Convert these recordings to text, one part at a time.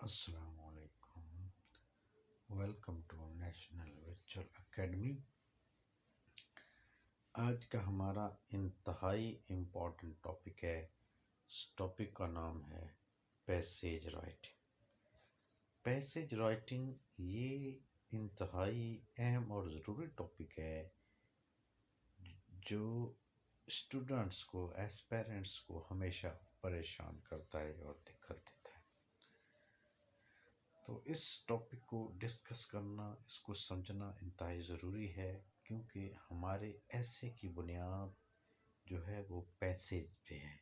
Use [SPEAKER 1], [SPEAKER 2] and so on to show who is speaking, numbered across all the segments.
[SPEAKER 1] السلام علیکم، welcome to national virtual academy. آج کا ہمارا انتہائی امپورٹنٹ ٹاپک ہے۔ اس ٹاپک کا نام ہے پیسیج رائٹنگ۔ پیسیج رائٹنگ یہ انتہائی اہم اور ضروری ٹاپک ہے جو اسٹوڈنٹس کو، ایسپیرنٹس کو ہمیشہ پریشان کرتا ہے اور دقت دیتا ہے۔ تو اس ٹاپک کو ڈسکس کرنا، اس کو سمجھنا انتہائی ضروری ہے، کیونکہ ہمارے ایسے کی بنیاد جو ہے وہ پیسیج پہ ہے۔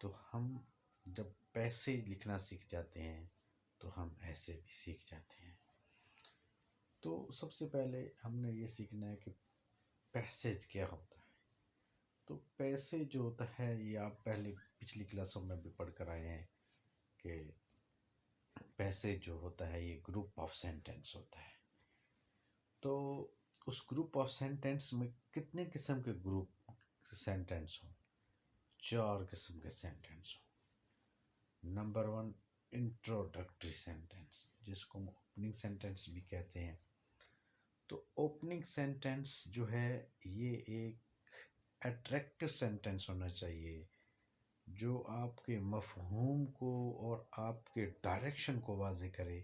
[SPEAKER 1] تو ہم جب پیسیج لکھنا سیکھ جاتے ہیں تو ہم ایسے بھی سیکھ جاتے ہیں۔ تو سب سے پہلے ہم نے یہ سیکھنا ہے کہ پیسیج کیا ہوتا ہے۔ تو پیسیج جو ہوتا ہے یہ آپ پہلے پچھلی کلاسوں میں بھی پڑھ کر آئے ہیں کہ پیسیج جو ہوتا ہے یہ گروپ آف سینٹینس ہوتا ہے۔ تو اس گروپ آف سینٹینس میں کتنے قسم کے گروپ سینٹینس ہوں؟ 4 قسم کے سینٹینس ہوں۔ نمبر 1 انٹروڈکٹری سینٹینس، جس کو ہم اوپننگ سینٹینس بھی کہتے ہیں۔ تو اوپننگ سینٹینس جو ہے یہ ایک اٹریکٹو سینٹینس ہونا چاہیے جو آپ کے مفہوم کو اور آپ کے ڈائریکشن کو واضح کرے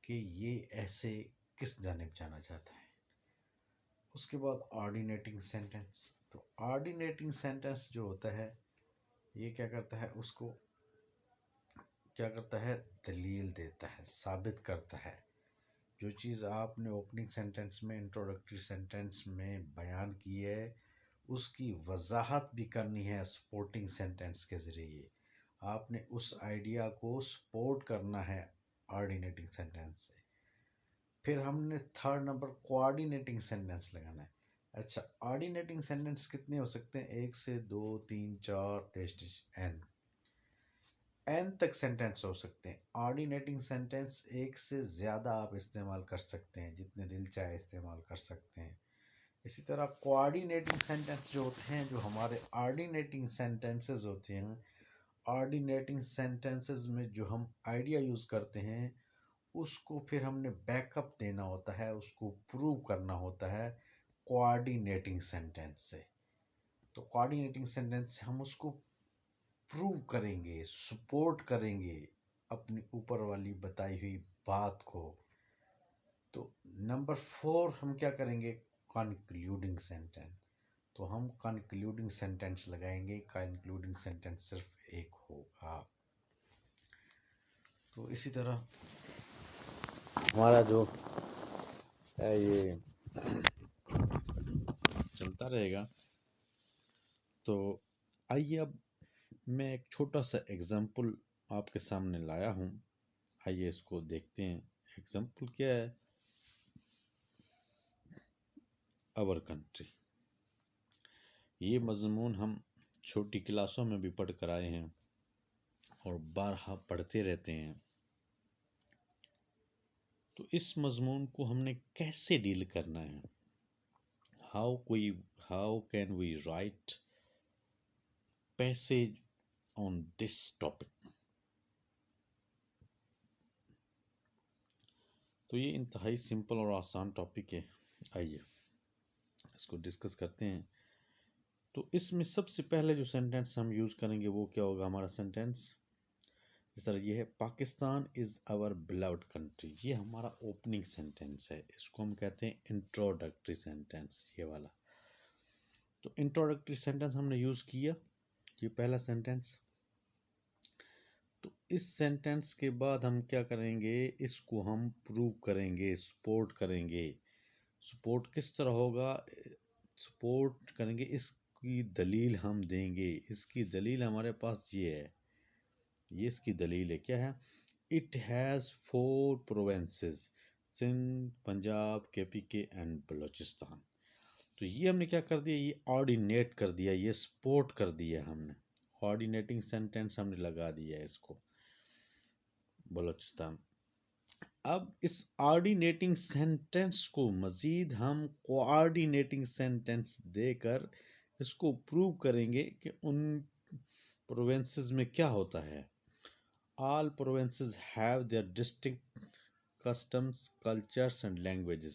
[SPEAKER 1] کہ یہ ایسے کس جانب جانا چاہتا ہے۔ اس کے بعد آرڈینیٹنگ سینٹینس۔ تو آرڈینیٹنگ سینٹینس جو ہوتا ہے یہ کیا کرتا ہے، اس کو کیا کرتا ہے، دلیل دیتا ہے، ثابت کرتا ہے۔ جو چیز آپ نے اوپننگ سینٹینس میں، انٹروڈکٹری سینٹینس میں بیان کی ہے، اس کی وضاحت بھی کرنی ہے سپورٹنگ سینٹینس کے ذریعے۔ آپ نے اس آئیڈیا کو سپورٹ کرنا ہے آرڈینیٹنگ سینٹینس سے۔ پھر ہم نے 3rd نمبر کوآرڈینیٹنگ سینٹینس لگانا ہے۔ اچھا، آرڈینیٹنگ سینٹینس کتنے ہو سکتے ہیں؟ 1 سے 2 3 4 این تک سینٹینس ہو سکتے ہیں۔ آرڈینیٹنگ سینٹینس 1 سے زیادہ آپ استعمال کر سکتے ہیں، جتنے دل چاہے استعمال کر سکتے ہیں۔ اسی طرح کوآرڈینیٹنگ سینٹینس جو ہوتے ہیں، جو ہمارے آرڈینیٹنگ سینٹینسز ہوتے ہیں، آرڈینیٹنگ سینٹینسز میں جو ہم آئیڈیا یوز کرتے ہیں اس کو پھر ہم نے بیک اپ دینا ہوتا ہے، اس کو پروو کرنا ہوتا ہے کوآرڈینیٹنگ سینٹینس سے۔ تو کوآرڈینیٹنگ سینٹینس سے ہم اس کو پروو کریں گے، سپورٹ کریں گے اپنی اوپر والی بتائی ہوئی بات کو۔ تو نمبر 4 ہم کیا کریں گے؟ Concluding sentence. تو ہم کنکلوڈنگ سینٹینس لگائیں گے۔ کنکلوڈنگ سینٹینس صرف ایک ہوگا۔ تو اسی طرح ہمارا جو ہے یہ چلتا رہے گا۔ تو آئیے اب میں ایک چھوٹا سا ایگزامپل آپ کے سامنے لایا ہوں، آئیے اس کو دیکھتے ہیں۔ ایگزامپل کیا ہے؟ اور کنٹری۔ یہ مضمون ہم چھوٹی کلاسوں میں بھی پڑھ کر آئے ہیں اور بارہا پڑھتے رہتے ہیں۔ تو اس مضمون کو ہم نے کیسے ڈیل کرنا ہے؟ How can we write passage on this topic؟ تو یہ انتہائی سمپل اور آسان ٹاپک ہے، آئیے اس کو ڈسکس کرتے ہیں۔ تو اس میں سب سے پہلے جو سینٹینس ہم یوز کریں گے وہ کیا ہوگا ہمارا سینٹینس؟ جس طرح یہ ہے، پاکستان از آور بلاؤڈ کنٹری۔ یہ ہمارا اوپننگ سینٹینس ہے، اس کو ہم کہتے ہیں انٹروڈکٹری سینٹینس، یہ والا۔ تو انٹروڈکٹری سینٹینس ہم نے یوز کیا، یہ پہلا سینٹینس۔ تو اس سینٹینس کے بعد ہم کیا کریں گے؟ اس کو ہم پروو کریں گے، سپورٹ کریں گے۔ سپورٹ کس طرح ہوگا؟ سپورٹ کریں گے، اس کی دلیل ہم دیں گے۔ اس کی دلیل ہمارے پاس یہ ہے، یہ اس کی دلیل ہے، کیا ہے؟ It has 4 provinces, Sindh, Punjab, کے پی کے اینڈ بلوچستان۔ تو یہ ہم نے کیا کر دیا؟ یہ آرڈینیٹ کر دیا، یہ سپورٹ کر دیا ہم نے۔ آرڈینیٹنگ سینٹینس ہم نے لگا دیا ہے اس کو، بلوچستان۔ اب اس آرڈینیٹنگ سینٹینس کو مزید ہم کوآرڈینیٹنگ سینٹینس دے کر اس کو پروو کریں گے کہ ان پروونسز میں کیا ہوتا ہے۔ all provinces have their distinct customs, cultures and languages.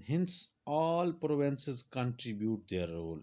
[SPEAKER 1] Hence all provinces contribute their role,